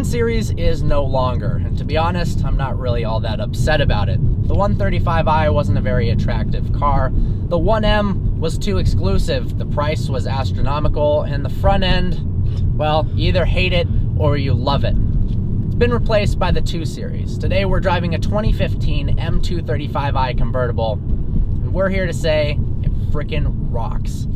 Series is no longer, and to be honest, I'm not really all that upset about it. The 135i wasn't a very attractive car. The 1M was too exclusive, the price was astronomical, and the front end, well, you either hate it or you love it. It's been replaced by the 2 Series. Today we're driving a 2015 M235i convertible, and we're here to say it frickin' rocks.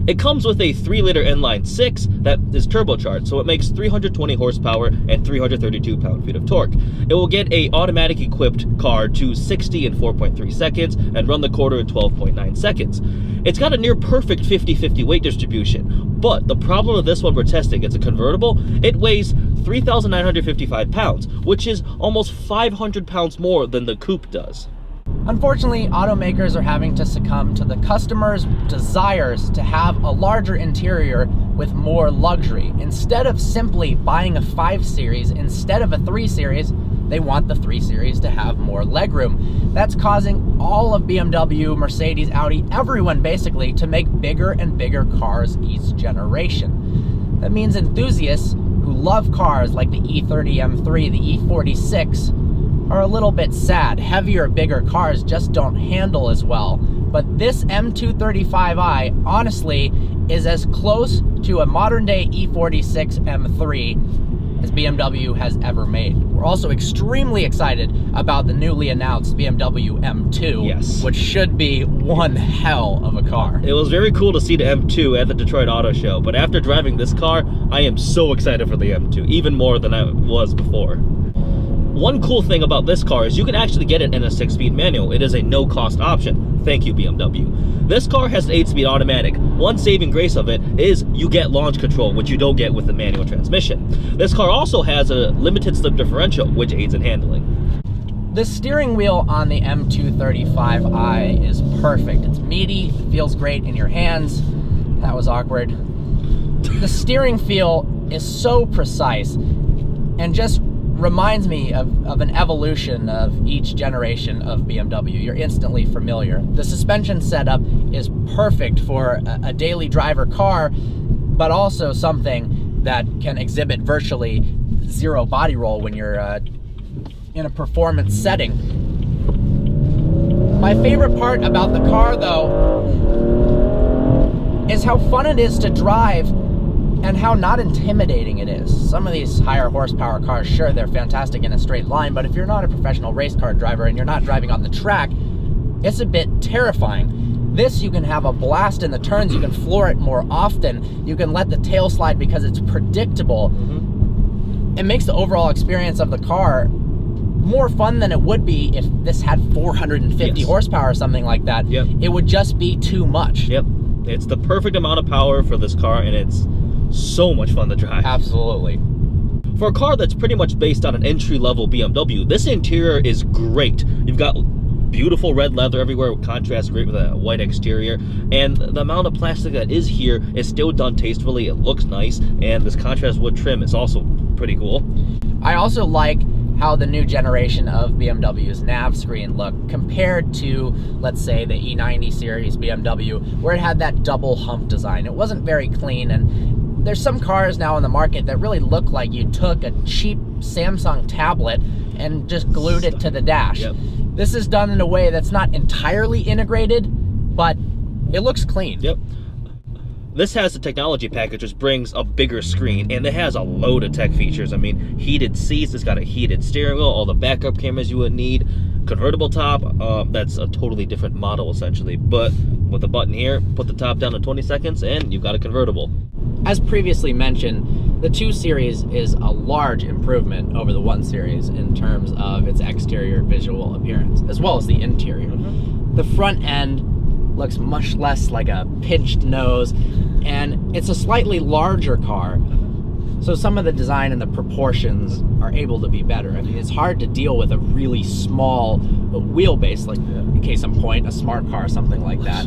It comes with a 3-liter inline 6 that is turbocharged, so it makes 320 horsepower and 332 pound-feet of torque. It will get a automatic equipped car to 60 in 4.3 seconds and run the quarter in 12.9 seconds. It's got a near perfect 50-50 weight distribution, but the problem with this one we're testing, it's a convertible, it weighs 3,955 pounds, which is almost 500 pounds more than the coupe does. Unfortunately, automakers are having to succumb to the customers' desires to have a larger interior with more luxury. Instead of simply buying a 5 Series instead of a 3 Series, they want the 3 Series to have more legroom. That's causing all of BMW, Mercedes, Audi, everyone basically to make bigger and bigger cars each generation. That means enthusiasts who love cars like the E30 M3, the E46, are a little bit sad. Heavier, bigger cars just don't handle as well. But this M235i, honestly, is as close to a modern-day E46 M3 as BMW has ever made. We're also extremely excited about the newly announced BMW M2, yes, which should be one hell of a car. It was very cool to see the M2 at the Detroit Auto Show, but after driving this car, I am so excited for the M2, even more than I was before. One cool thing about this car is you can actually get it in a 6-speed manual. It is a no-cost option. Thank you, BMW. This car has an 8-speed automatic. One saving grace of it is you get launch control, which you don't get with the manual transmission. This car also has a limited slip differential, which aids in handling. The steering wheel on the M235i is perfect. It's meaty, it feels great in your hands. That was awkward. The steering feel is so precise and just reminds me of an evolution of each generation of BMW. You're instantly familiar. The suspension setup is perfect for a daily driver car, but also something that can exhibit virtually zero body roll when you're in a performance setting. My favorite part about the car, though, is how fun it is to drive and how not intimidating it is. Some of these higher horsepower cars, sure, they're fantastic in a straight line, but if you're not a professional race car driver and you're not driving on the track, it's a bit terrifying. This, you can have a blast in the turns, you can floor it more often, you can let the tail slide because it's predictable. It makes the overall experience of the car more fun than it would be if this had 450 horsepower or something like that. It would just be too much. It's the perfect amount of power for this car, and it's so much fun to drive. Absolutely. For a car that's pretty much based on an entry-level BMW, this interior is great. You've got beautiful red leather everywhere, contrasts great with a white exterior, and the amount of plastic that is here is still done tastefully. It looks nice, and this contrast wood trim is also pretty cool. I also like how the new generation of BMW's nav screen looked compared to, let's say, the E90 series BMW, where it had that double hump design. It wasn't very clean, and there's some cars now on the market that really look like you took a cheap Samsung tablet and just glued it to the dash. This is done in a way that's not entirely integrated, but it looks clean. This has the technology package, which brings a bigger screen, and it has a load of tech features. I mean, heated seats, it's got a heated steering wheel, all the backup cameras you would need, convertible top, that's a totally different model essentially, but with a button here, put the top down in 20 seconds and you've got a convertible. As previously mentioned, the 2 Series is a large improvement over the 1 Series in terms of its exterior visual appearance, as well as the interior. The front end looks much less like a pinched nose, and it's a slightly larger car, so some of the design and the proportions are able to be better. I mean, it's hard to deal with a really small wheelbase, like case in point, a smart car, something like that.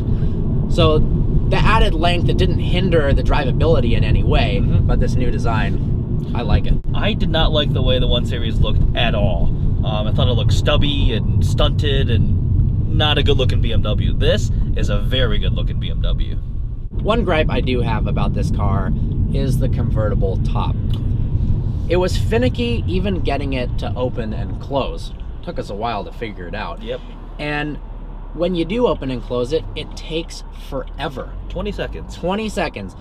So the added length, it didn't hinder the drivability in any way, but this new design, I like it. I did not like the way the 1 Series looked at all. I thought it looked stubby and stunted and not a good looking BMW. This is a very good looking BMW. One gripe I do have about this car is the convertible top. It was finicky even getting it to open and close. Took us a while to figure it out. Yep. And when you do open and close it, it takes forever. 20 seconds. 20 seconds.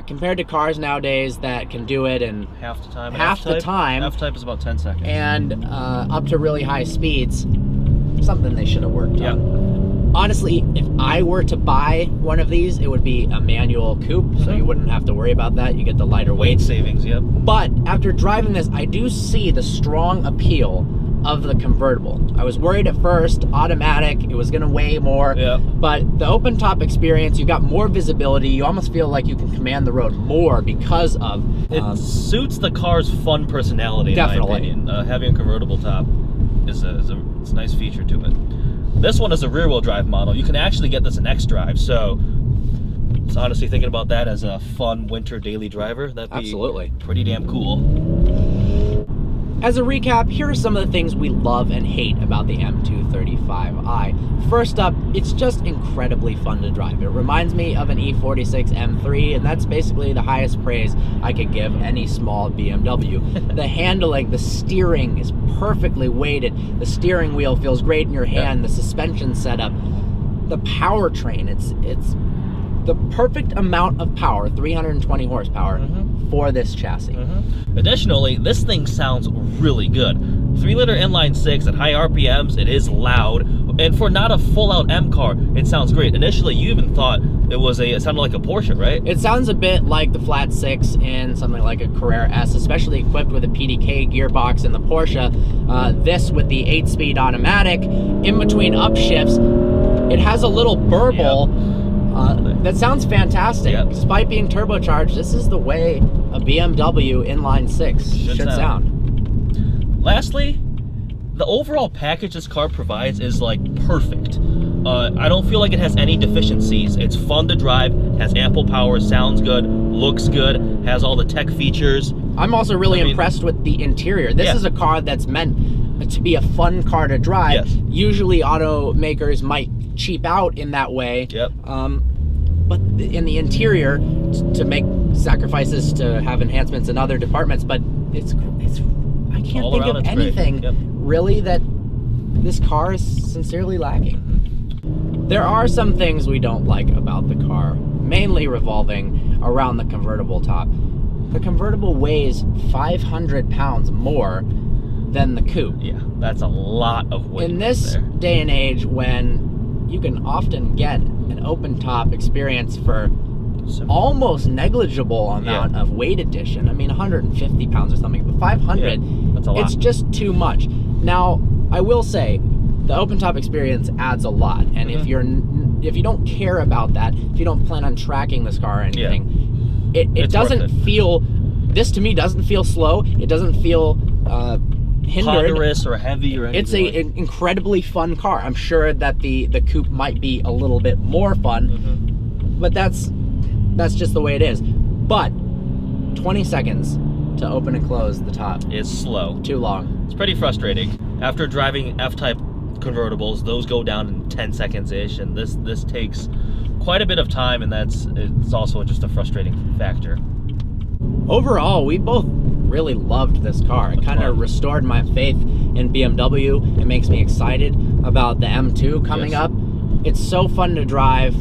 Compared to cars nowadays that can do it in half the time. Half the time. F-Type is about 10 seconds. And up to really high speeds. Something they should have worked on. Honestly, if I were to buy one of these, it would be a manual coupe, so you wouldn't have to worry about that. You get the lighter weight savings, yep. But after driving this, I do see the strong appeal of the convertible. I was worried at first, automatic, it was gonna weigh more, but the open top experience, you got more visibility, you almost feel like you can command the road more because of... It suits the car's fun personality, definitely. in my opinion. Having a convertible top is a nice feature to it. This one is a rear-wheel drive model. You can actually get this in X-Drive, so honestly thinking about that as a fun winter daily driver, that'd be absolutely pretty damn cool. As a recap, here are some of the things we love and hate about the M235i. First up, it's just incredibly fun to drive. It reminds me of an E46 M3, and that's basically the highest praise I could give any small BMW. The handling, the steering is perfectly weighted. The steering wheel feels great in your hand. The suspension setup, the powertrain, it's the perfect amount of power, 320 horsepower for this chassis. Additionally, this thing sounds really good. 3-liter inline 6 at high RPMs, it is loud, and for not a full-out M car, it sounds great. Initially, you even thought it sounded like a Porsche, right? It sounds a bit like the flat 6 in something like a Carrera S, especially equipped with a PDK gearbox in the Porsche. This with the 8-speed automatic, in between upshifts, it has a little burble. That sounds fantastic. Despite being turbocharged, this is the way a BMW inline 6 should sound. Lastly, the overall package this car provides is like perfect. I don't feel like it has any deficiencies. It's fun to drive, has ample power, sounds good, looks good, has all the tech features. I'm also really impressed with the interior. This is a car that's meant to be a fun car to drive. Usually automakers might cheap out in that way. But in the interior, to make sacrifices to have enhancements in other departments, but it's I can't think of anything really that this car is sincerely lacking. There are some things we don't like about the car, mainly revolving around the convertible top. The convertible weighs 500 pounds more than the coupe. That's a lot of weight. In this day and age, when you can often get an open top experience for almost negligible amount of weight addition. I mean, 150 pounds or something, but 500, that's a lot. It's just too much. Now, I will say, the open top experience adds a lot, and if you don't care about that, if you don't plan on tracking this car or anything, it doesn't feel. This to me doesn't feel slow. It doesn't feel hindered, ponderous or heavy or anything. It's an incredibly fun car. I'm sure that the coupe might be a little bit more fun, but that's just the way it is. But 20 seconds to open and close the top. It's slow. Too long. It's pretty frustrating. After driving F-Type convertibles, those go down in 10 seconds-ish, and this takes quite a bit of time, and it's also just a frustrating factor. Overall, we both really loved this car. It kind of restored my faith in BMW. It makes me excited about the M2 coming up. It's so fun to drive.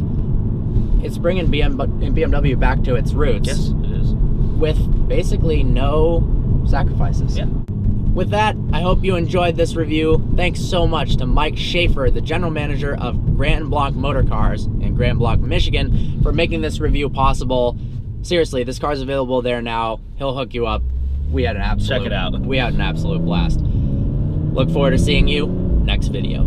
It's bringing BMW back to its roots. Yes, it is. With basically no sacrifices. With that, I hope you enjoyed this review. Thanks so much to Mike Schaefer, the general manager of Grand Blanc Motor Cars in Grand Blanc, Michigan, for making this review possible. Seriously, this car's available there now. He'll hook you up. We had an absolute, check it out. We had an absolute blast. Look forward to seeing you next video.